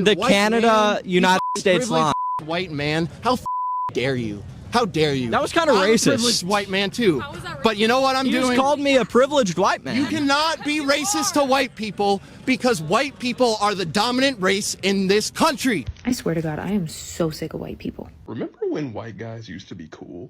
The Canada, United States line. White man, how dare you? How dare you? That was kind of racist. I'm a privileged white man too. How was that racist? But you know what I'm You doing? just called me a privileged white man. You cannot be racist to white people because white people are the dominant race in this country. I swear to God, I am so sick of white people. Remember when white guys used to be cool?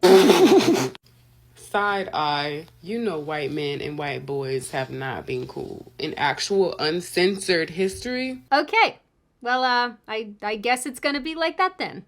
Side eye, you know white men and white boys have not been cool in actual uncensored history. Okay, well, I guess it's gonna be like that then.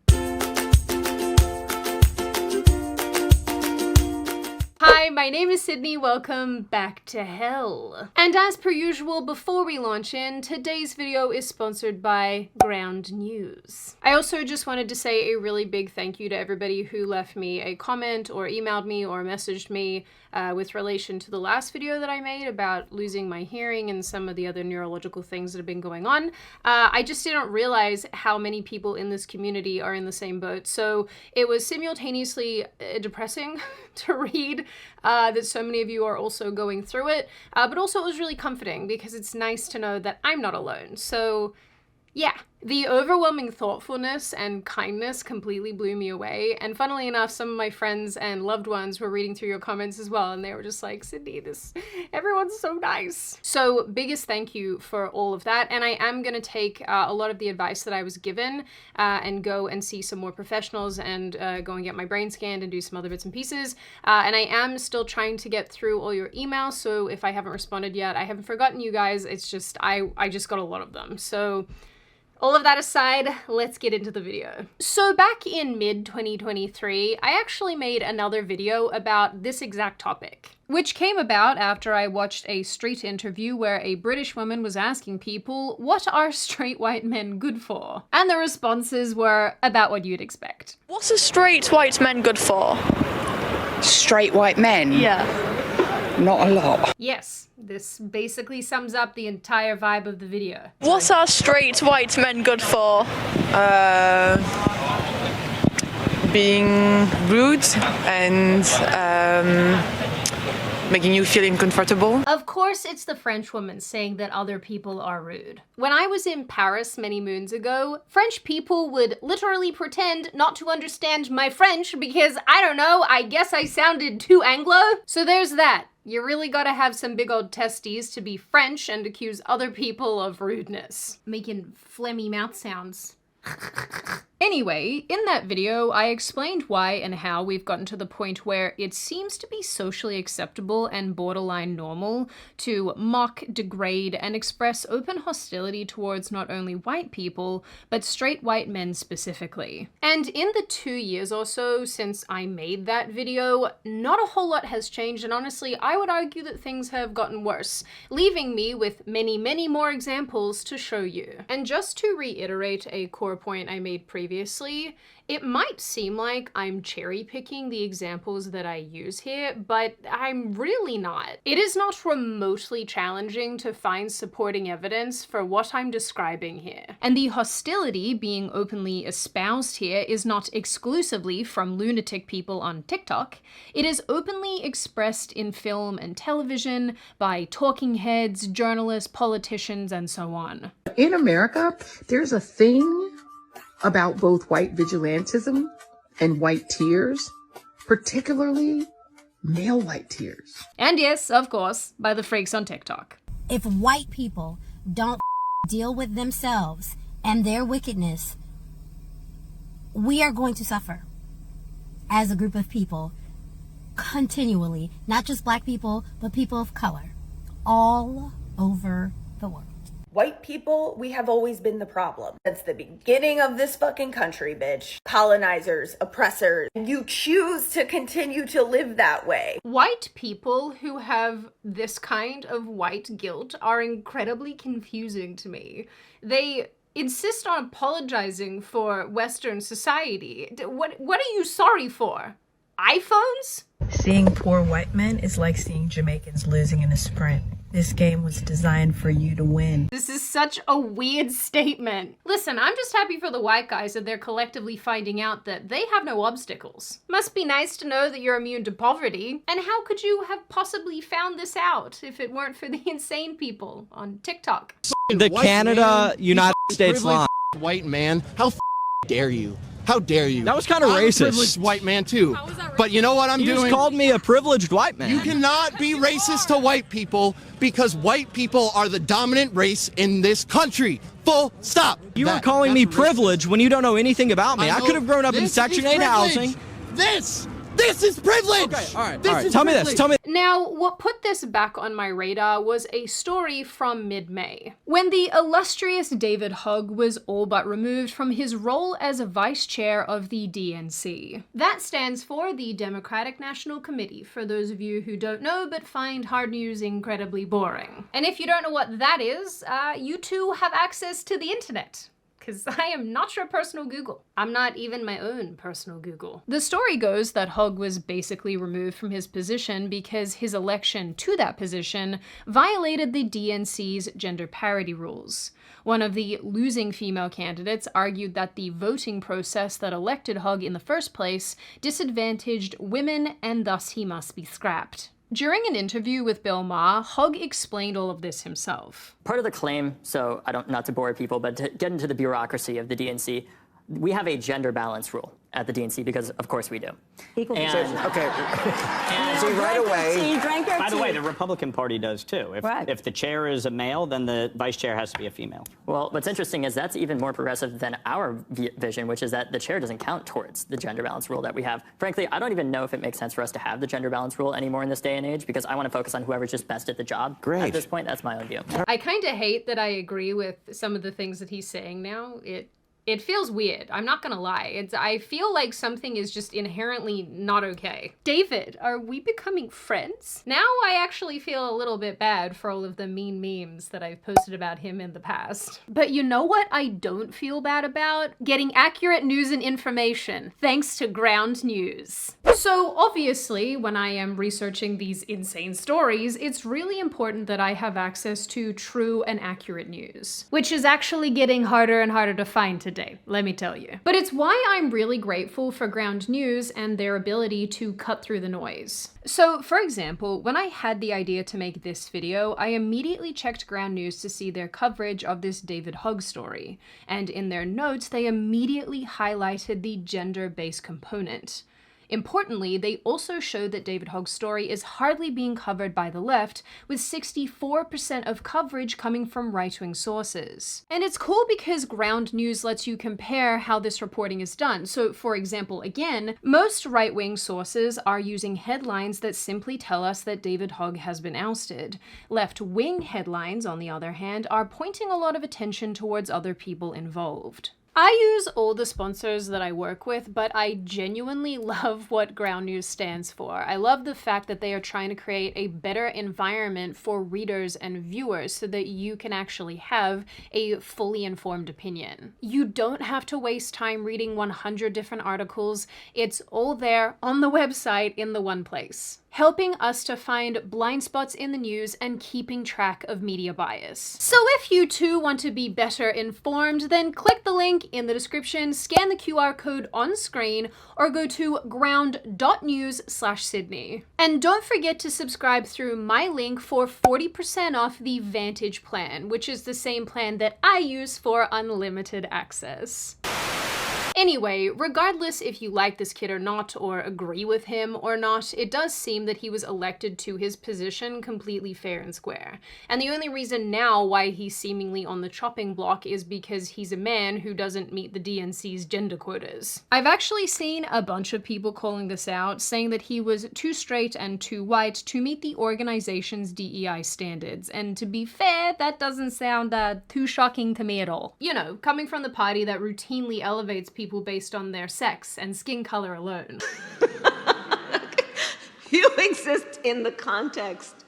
Hi, my name is Sydney, welcome back to hell. And as per usual, before we launch in, today's video is sponsored by Ground News. I also just wanted to say a really big thank you to everybody who left me a comment or emailed me or messaged me with relation to the last video that I made about losing my hearing and some of the other neurological things that have been going on. I just didn't realize how many people in this community are in the same boat, so it was simultaneously depressing to read that so many of you are also going through it, but also it was really comforting because it's nice to know that I'm not alone. So yeah, the overwhelming thoughtfulness and kindness completely blew me away. And funnily enough, some of my friends and loved ones were reading through your comments as well, and they were just like, Sydney, everyone's so nice. So biggest thank you for all of that. And I am gonna take a lot of the advice that I was given and go and see some more professionals and go and get my brain scanned and do some other bits and pieces. And I am still trying to get through all your emails, so if I haven't responded yet, I haven't forgotten you guys. It's just, I just got a lot of them. So all of that aside, let's get into the video. So back in mid-2023, I actually made another video about this exact topic, which came about after I watched a street interview where a British woman was asking people, what are straight white men good for? And the responses were about what you'd expect. What's a straight white man good for? Straight white men? Yeah. Not a lot. Yes, this basically sums up the entire vibe of the video. What are straight white men good for? Being rude and making you feel uncomfortable. Of course, it's the French woman saying that other people are rude. When I was in Paris many moons ago, French people would literally pretend not to understand my French because, I don't know, I guess I sounded too Anglo. So there's that. You really gotta have some big old testes to be French and accuse other people of rudeness. Making phlegmy mouth sounds. Anyway, in that video, I explained why and how we've gotten to the point where it seems to be socially acceptable and borderline normal to mock, degrade, and express open hostility towards not only white people, but straight white men specifically. And in the 2 years or so since I made that video, not a whole lot has changed, and honestly, I would argue that things have gotten worse, leaving me with many, many more examples to show you. And just to reiterate a core point I made previously, it might seem like I'm cherry picking the examples that I use here, but I'm really not. It is not remotely challenging to find supporting evidence for what I'm describing here. And the hostility being openly espoused here is not exclusively from lunatic people on TikTok. It is openly expressed in film and television by talking heads, journalists, politicians, and so on. In America, there's a thing about both white vigilantism and white tears, particularly male white tears. And yes, of course, by the freaks on TikTok. If white people don't deal with themselves and their wickedness, we are going to suffer as a group of people continually, not just black people, but people of color all over the world. White people, we have always been the problem. That's the beginning of this fucking country, bitch. Colonizers, oppressors. You choose to continue to live that way. White people who have this kind of white guilt are incredibly confusing to me. They insist on apologizing for Western society. What are you sorry for? iPhones? Seeing poor white men is like seeing Jamaicans losing in a sprint. This game was designed for you to win. This is such a weird statement. Listen, I'm just happy for the white guys that they're collectively finding out that they have no obstacles. Must be nice to know that you're immune to poverty. And how could you have possibly found this out if it weren't for the insane people on TikTok? The Canada, United States line. white man. How dare you? How dare you? That was kind of I'm racist. a privileged white man too. But you know what I'm You doing? just called me a privileged white man. You cannot be racist to white people because white people are the dominant race in this country. Full stop. You were calling me privileged when you don't know anything about me. I could have grown up in Section 8 housing. This is privilege. Okay, all right. Tell me this. Now, what put this back on my radar was a story from mid-May, when the illustrious David Hogg was all but removed from his role as a vice chair of the DNC. That stands for the Democratic National Committee, for those of you who don't know but find hard news incredibly boring. And if you don't know what that is, you too have access to the internet. Because I am not your personal Google. I'm not even my own personal Google. The story goes that Hogg was basically removed from his position because his election to that position violated the DNC's gender parity rules. One of the losing female candidates argued that the voting process that elected Hogg in the first place disadvantaged women and thus he must be scrapped. During an interview with Bill Maher, Hogg explained all of this himself. Part of the claim, so not to bore people, but to get into the bureaucracy of the DNC, we have a gender balance rule at the DNC because, of course, we do. Equal and, okay. And see, right away. By the way, the Republican Party does too. If the chair is a male, then the vice chair has to be a female. Well, what's interesting is that's even more progressive than our vision, which is that the chair doesn't count towards the gender balance rule that we have. Frankly, I don't even know if it makes sense for us to have the gender balance rule anymore in this day and age because I want to focus on whoever's just best at the job. Great. At this point, that's my own view. I kind of hate that I agree with some of the things that he's saying now. It feels weird. I'm not gonna lie. I feel like something is just inherently not okay. David, are we becoming friends? Now I actually feel a little bit bad for all of the mean memes that I've posted about him in the past. But you know what I don't feel bad about? Getting accurate news and information, thanks to Ground News. So obviously, when I am researching these insane stories, it's really important that I have access to true and accurate news, which is actually getting harder and harder to find today, let me tell you. But it's why I'm really grateful for Ground News and their ability to cut through the noise. So, for example, when I had the idea to make this video, I immediately checked Ground News to see their coverage of this David Hogg story, and in their notes, they immediately highlighted the gender-based component. Importantly, they also showed that David Hogg's story is hardly being covered by the left, with 64% of coverage coming from right-wing sources. And it's cool because Ground News lets you compare how this reporting is done. So, for example, again, most right-wing sources are using headlines that simply tell us that David Hogg has been ousted. Left-wing headlines, on the other hand, are pointing a lot of attention towards other people involved. I use all the sponsors that I work with, but I genuinely love what Ground News stands for. I love the fact that they are trying to create a better environment for readers and viewers so that you can actually have a fully informed opinion. You don't have to waste time reading 100 different articles. It's all there on the website in the one place, helping us to find blind spots in the news and keeping track of media bias. So if you too want to be better informed, then click the link in the description, scan the QR code on screen, or go to ground.news/Sydney. And don't forget to subscribe through my link for 40% off the Vantage plan, which is the same plan that I use for unlimited access. Anyway, regardless if you like this kid or not, or agree with him or not, it does seem that he was elected to his position completely fair and square. And the only reason now why he's seemingly on the chopping block is because he's a man who doesn't meet the DNC's gender quotas. I've actually seen a bunch of people calling this out, saying that he was too straight and too white to meet the organization's DEI standards. And to be fair, that doesn't sound too shocking to me at all. You know, coming from the party that routinely elevates people based on their sex and skin color alone. You exist in the context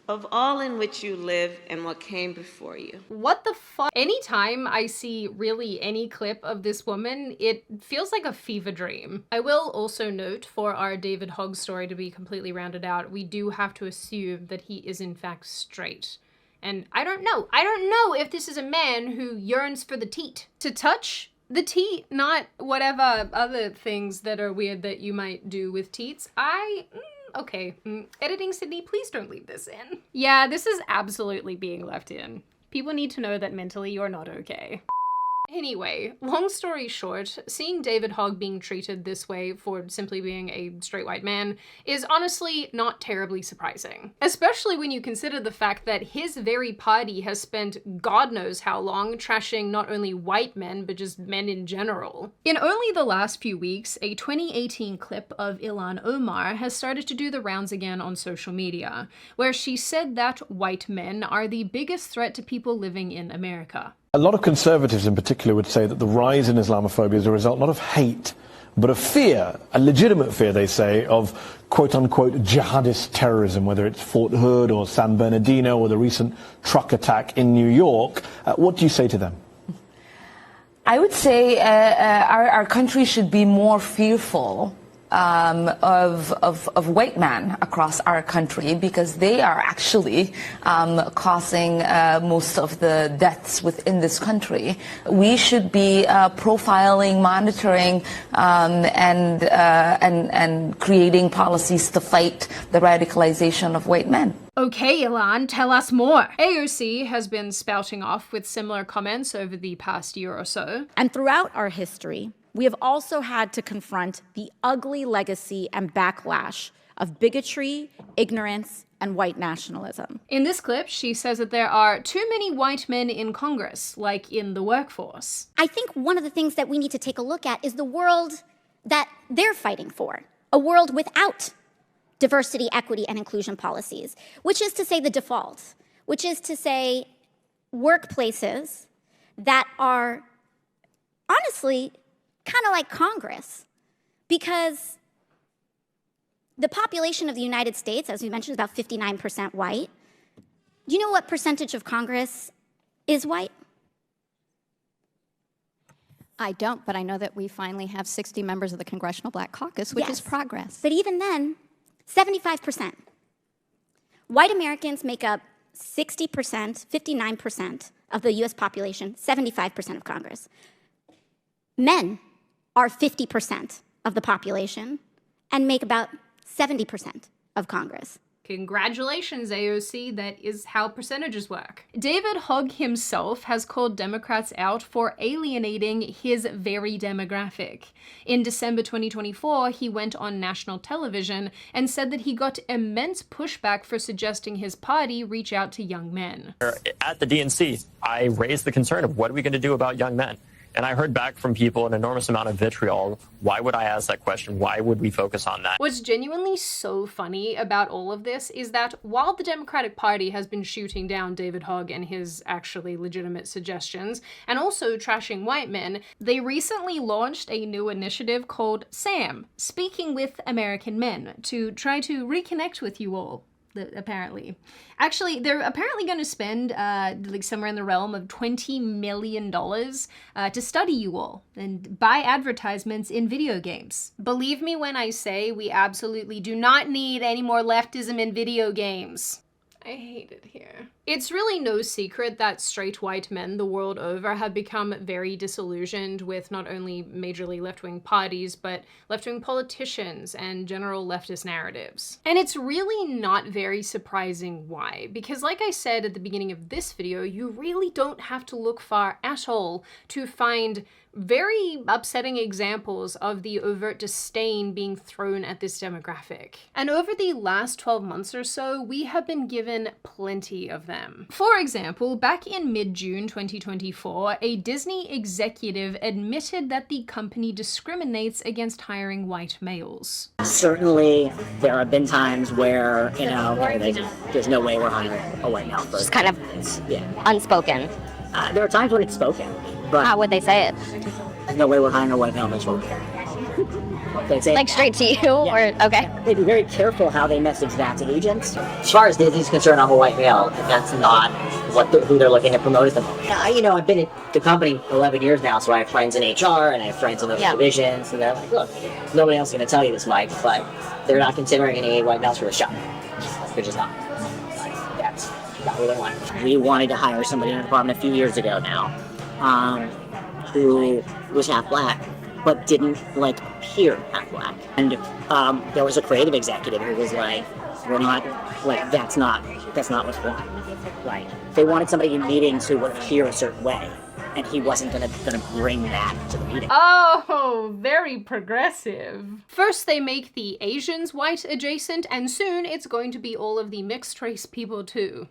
of all in which you live and what came before you. What the fuck? Anytime I see really any clip of this woman, it feels like a fever dream. I will also note, for our David Hogg story to be completely rounded out, we do have to assume that he is in fact straight. And I don't know if this is a man who yearns for the teat. To touch the teat, not whatever other things that are weird that you might do with teats. Okay. Editing Sydney, please don't leave this in. Yeah, this is absolutely being left in. People need to know that mentally you're not okay. Anyway, long story short, seeing David Hogg being treated this way for simply being a straight white man is honestly not terribly surprising. Especially when you consider the fact that his very party has spent God knows how long trashing not only white men, but just men in general. In only the last few weeks, a 2018 clip of Ilhan Omar has started to do the rounds again on social media, where she said that white men are the biggest threat to people living in America. A lot of conservatives in particular would say that the rise in Islamophobia is a result not of hate, but of fear, a legitimate fear, they say, of quote-unquote jihadist terrorism, whether it's Fort Hood or San Bernardino or the recent truck attack in New York. What do you say to them? I would say our country should be more fearful of white men across our country, because they are actually causing most of the deaths within this country. We should be profiling, monitoring, and creating policies to fight the radicalization of white men. Okay, Ilhan, tell us more. AOC has been spouting off with similar comments over the past year or so. And throughout our history, we have also had to confront the ugly legacy and backlash of bigotry, ignorance, and white nationalism. In this clip, she says that there are too many white men in Congress, like in the workforce. I think one of the things that we need to take a look at is the world that they're fighting for. A world without diversity, equity, and inclusion policies, which is to say the default, which is to say workplaces that are honestly kind of like Congress, because the population of the United States, as we mentioned, is about 59% white. Do you know what percentage of Congress is white? I don't, but I know that we finally have 60 members of the Congressional Black Caucus, which is progress. But even then, 75%. White Americans make up 60%, 59% of the US population, 75% of Congress. Men are 50% of the population and make about 70% of Congress. Congratulations, AOC, that is how percentages work. David Hogg himself has called Democrats out for alienating his very demographic. In December 2024, he went on national television and said that he got immense pushback for suggesting his party reach out to young men. At the DNC, I raised the concern of what are we going to do about young men? And I heard back from people an enormous amount of vitriol. Why would I ask that question? Why would we focus on that? What's genuinely so funny about all of this is that while the Democratic Party has been shooting down David Hogg and his actually legitimate suggestions, and also trashing white men, they recently launched a new initiative called SAM, Speaking with American Men, to try to reconnect with you all. Apparently. Actually, they're apparently going to spend like somewhere in the realm of $20 million to study you all and buy advertisements in video games. Believe me when I say we absolutely do not need any more leftism in video games. I hate it here. It's really no secret that straight white men the world over have become very disillusioned with not only majorly left-wing parties, but left-wing politicians and general leftist narratives. And it's really not very surprising why, because like I said at the beginning of this video, you really don't have to look far at all to find very upsetting examples of the overt disdain being thrown at this demographic. And over the last 12 months or so, we have been given plenty of them. For example, back in mid-June 2024, a Disney executive admitted that the company discriminates against hiring white males. Certainly, there have been times where, you know, there's no way we're hiring a white male person. Just kind of unspoken. There are times when it's spoken, but how would they say it? There's no way we're hiring a white male person. They say like straight to you, or okay? They'd be very careful how they message that to agents. As far as Disney's concerned, I'm a white male, and that's not who they're looking to promote at the moment. You know, I've been at the company 11 years now, so I have friends in HR and I have friends in those divisions, and they're like, look, nobody else is going to tell you this, Mike, but they're not considering any white males for the shop. They're just not. That's not what they want. We wanted to hire somebody in the department a few years ago now, who was half black, but didn't appear half black. And there was a creative executive who was like, we're not, that's not what's wrong. Like, they wanted somebody in meetings who would appear a certain way, and he wasn't gonna bring that to the meeting. Oh, very progressive. First they make the Asians white adjacent, and soon it's going to be all of the mixed race people too.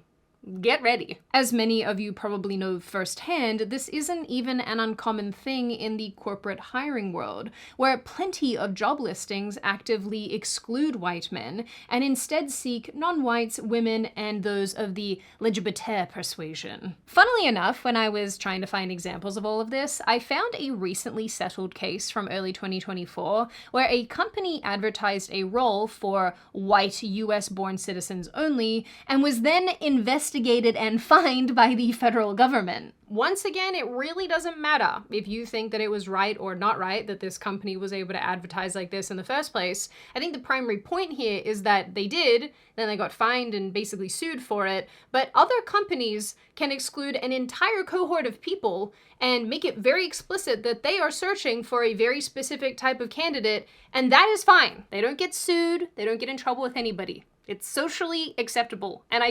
Get ready. As many of you probably know firsthand, this isn't even an uncommon thing in the corporate hiring world, where plenty of job listings actively exclude white men and instead seek non-whites, women, and those of the LGBT persuasion. Funnily enough, when I was trying to find examples of all of this, I found a recently settled case from early 2024 where a company advertised a role for white US-born citizens only and was then investigated and fined by the federal government. Once again, it really doesn't matter if you think that it was right or not right that this company was able to advertise like this in the first place. I think the primary point here is that they did, then they got fined and basically sued for it, but other companies can exclude an entire cohort of people and make it very explicit that they are searching for a very specific type of candidate, and that is fine. They don't get sued, they don't get in trouble with anybody. It's socially acceptable, and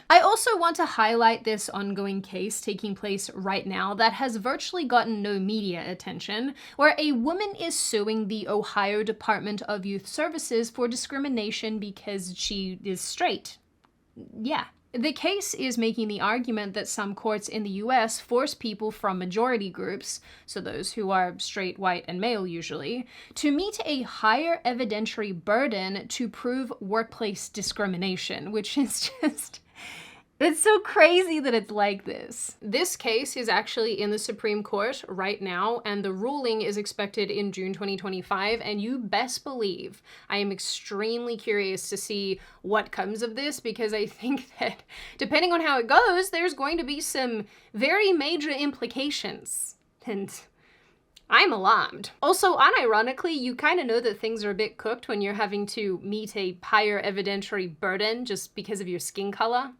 I also want to highlight this ongoing case taking place right now that has virtually gotten no media attention, where a woman is suing the Ohio Department of Youth Services for discrimination because she is straight. Yeah. The case is making the argument that some courts in the US force people from majority groups, so those who are straight, white, and male usually, to meet a higher evidentiary burden to prove workplace discrimination, which is just... It's so crazy that it's like this. This case is actually in the Supreme Court right now, and the ruling is expected in June 2025, and you best believe I am extremely curious to see what comes of this, because I think that depending on how it goes, there's going to be some very major implications, and I'm alarmed. Also, unironically, you kind of know that things are a bit cooked when you're having to meet a higher evidentiary burden just because of your skin color.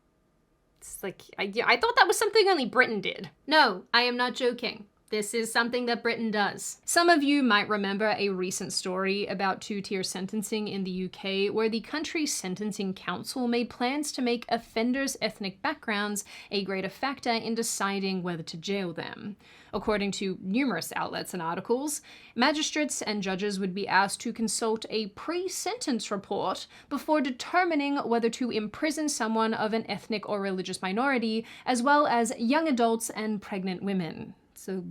It's like, I thought that was something only Britain did. No, I am not joking. This is something that Britain does. Some of you might remember a recent story about two-tier sentencing in the UK, where the country's sentencing council made plans to make offenders' ethnic backgrounds a greater factor in deciding whether to jail them. According to numerous outlets and articles, magistrates and judges would be asked to consult a pre-sentence report before determining whether to imprison someone of an ethnic or religious minority, as well as young adults and pregnant women. So,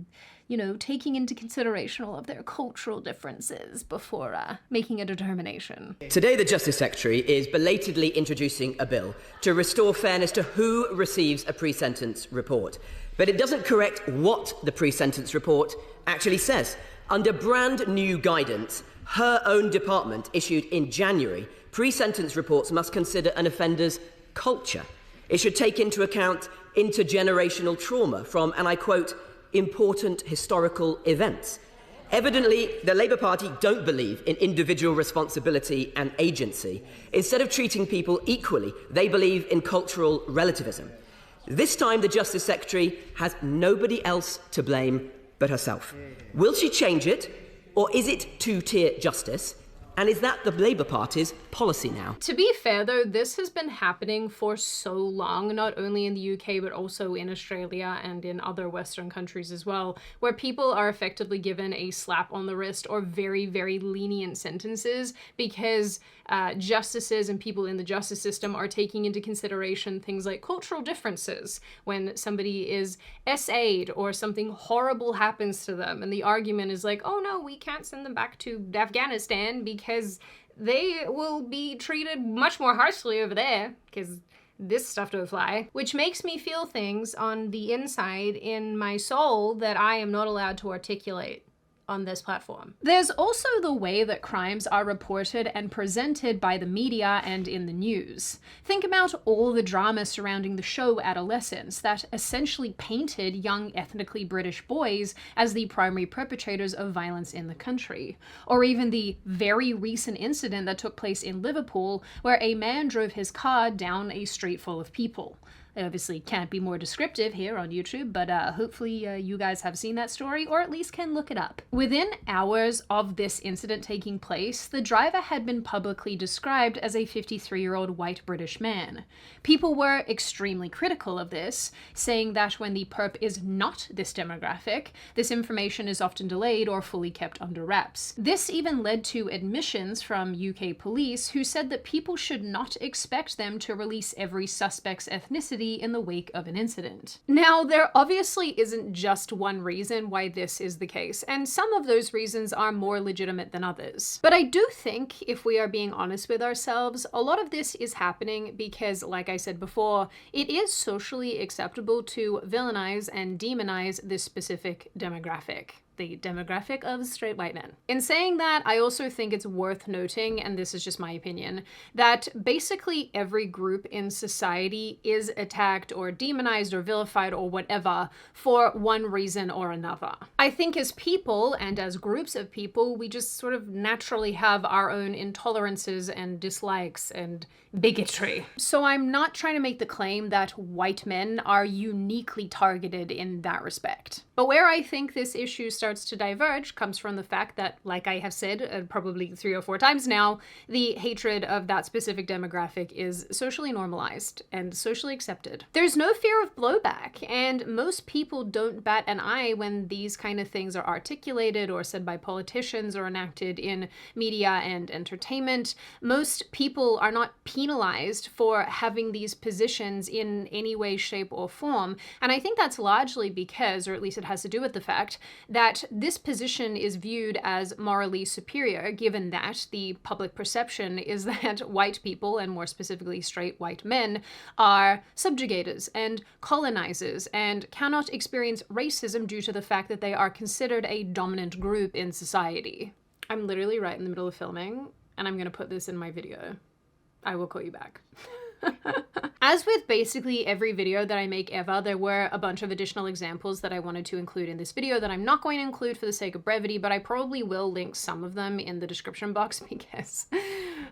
you know, taking into consideration all of their cultural differences before making a determination. Today, the Justice Secretary is belatedly introducing a bill to restore fairness to who receives a pre-sentence report. But it doesn't correct what the pre-sentence report actually says. Under brand new guidance, her own department issued in January, pre-sentence reports must consider an offender's culture. It should take into account intergenerational trauma from, and I quote, important historical events. Evidently, the Labour Party don't believe in individual responsibility and agency. Instead of treating people equally, they believe in cultural relativism. This time, the Justice Secretary has nobody else to blame but herself. Will she change it, or is it two-tier justice? And is that the Labour Party's policy now? To be fair though, this has been happening for so long, not only in the UK, but also in Australia and in other Western countries as well, where people are effectively given a slap on the wrist or very, very lenient sentences because justices and people in the justice system are taking into consideration things like cultural differences when somebody is SA'd or something horrible happens to them. And the argument is like, oh no, we can't send them back to Afghanistan because they will be treated much more harshly over there because this stuff don't fly. Which makes me feel things on the inside in my soul that I am not allowed to articulate on this platform. There's also the way that crimes are reported and presented by the media and in the news. Think about all the drama surrounding the show Adolescence that essentially painted young ethnically British boys as the primary perpetrators of violence in the country. Or even the very recent incident that took place in Liverpool where a man drove his car down a street full of people. I obviously can't be more descriptive here on YouTube, but hopefully you guys have seen that story, or at least can look it up. Within hours of this incident taking place, the driver had been publicly described as a 53-year-old white British man. People were extremely critical of this, saying that when the perp is not this demographic, this information is often delayed or fully kept under wraps. This even led to admissions from UK police who said that people should not expect them to release every suspect's ethnicity in the wake of an incident. Now, there obviously isn't just one reason why this is the case, and some of those reasons are more legitimate than others. But I do think, if we are being honest with ourselves, a lot of this is happening because, like I said before, it is socially acceptable to villainize and demonize this specific demographic. The demographic of straight white men. In saying that, I also think it's worth noting, and this is just my opinion, that basically every group in society is attacked or demonized or vilified or whatever for one reason or another. I think as people and as groups of people, we just sort of naturally have our own intolerances and dislikes and bigotry. So I'm not trying to make the claim that white men are uniquely targeted in that respect. But where I think this issue starts to diverge comes from the fact that, like I have said probably 3 or 4 times now, the hatred of that specific demographic is socially normalized and socially accepted. There's no fear of blowback, and most people don't bat an eye when these kind of things are articulated or said by politicians or enacted in media and entertainment. Most people are not penalized for having these positions in any way, shape, or form, and I think that's largely because, or at least it has to do with the fact, that this position is viewed as morally superior, given that the public perception is that white people, and more specifically straight white men, are subjugators and colonizers and cannot experience racism due to the fact that they are considered a dominant group in society. I'm literally right in the middle of filming, and I'm gonna put this in my video. I will call you back. As with basically every video that I make ever, there were a bunch of additional examples that I wanted to include in this video that I'm not going to include for the sake of brevity, but I probably will link some of them in the description box because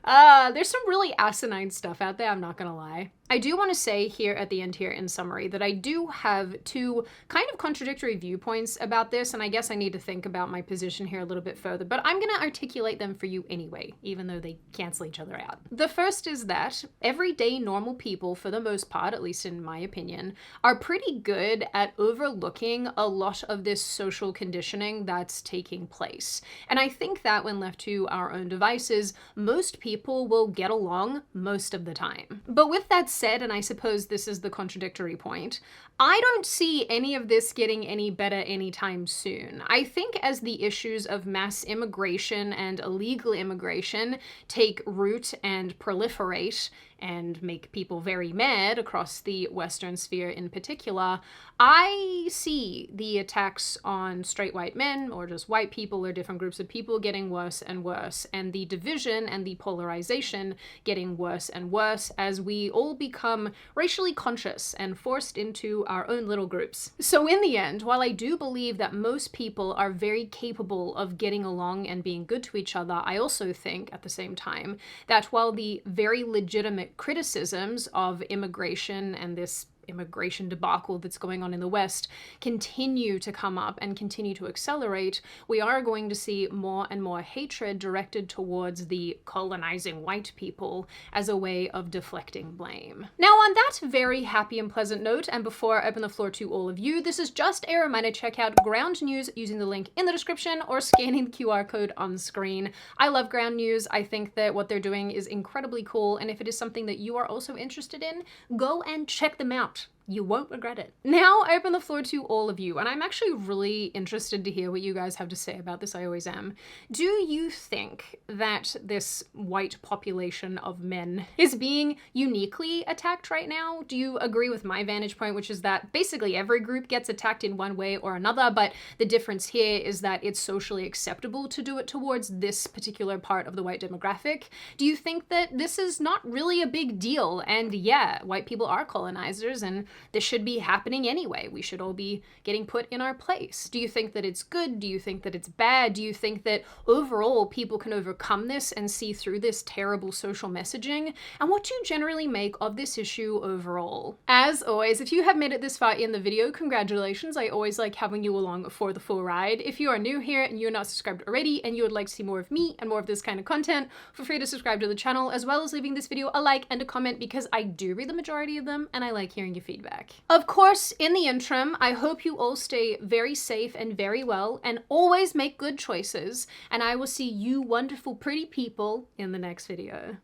there's some really asinine stuff out there, I'm not gonna lie. I do want to say here at the end here in summary that I do have 2 kind of contradictory viewpoints about this, and I guess I need to think about my position here a little bit further, but I'm going to articulate them for you anyway, even though they cancel each other out. The first is that everyday normal people, for the most part, at least in my opinion, are pretty good at overlooking a lot of this social conditioning that's taking place. And I think that when left to our own devices, most people will get along most of the time. But with that said, and I suppose this is the contradictory point, I don't see any of this getting any better anytime soon. I think as the issues of mass immigration and illegal immigration take root and proliferate and make people very mad across the Western sphere in particular, I see the attacks on straight white men or just white people or different groups of people getting worse and worse, and the division and the polarization getting worse and worse as we all become racially conscious and forced into our own little groups. So in the end, while I do believe that most people are very capable of getting along and being good to each other, I also think at the same time that while the very legitimate criticisms of immigration and this immigration debacle that's going on in the West continue to come up and continue to accelerate, we are going to see more and more hatred directed towards the colonizing white people as a way of deflecting blame. Now, on that very happy and pleasant note, and before I open the floor to all of you, this is just a reminder to check out Ground News using the link in the description or scanning the QR code on screen. I love Ground News. I think that what they're doing is incredibly cool, and if it is something that you are also interested in, go and check them out. You won't regret it. Now I open the floor to all of you, and I'm actually really interested to hear what you guys have to say about this. I always am. Do you think that this white population of men is being uniquely attacked right now? Do you agree with my vantage point, which is that basically every group gets attacked in one way or another, but the difference here is that it's socially acceptable to do it towards this particular part of the white demographic? Do you think that this is not really a big deal? And yeah, white people are colonizers, and this should be happening anyway. We should all be getting put in our place. Do you think that it's good? Do you think that it's bad? Do you think that overall people can overcome this and see through this terrible social messaging? And what do you generally make of this issue overall? As always, if you have made it this far in the video, congratulations. I always like having you along for the full ride. If you are new here and you're not subscribed already and you would like to see more of me and more of this kind of content, feel free to subscribe to the channel, as well as leaving this video a like and a comment, because I do read the majority of them and I like hearing your feedback. Of course, in the interim, I hope you all stay very safe and very well, and always make good choices, and I will see you wonderful pretty people in the next video.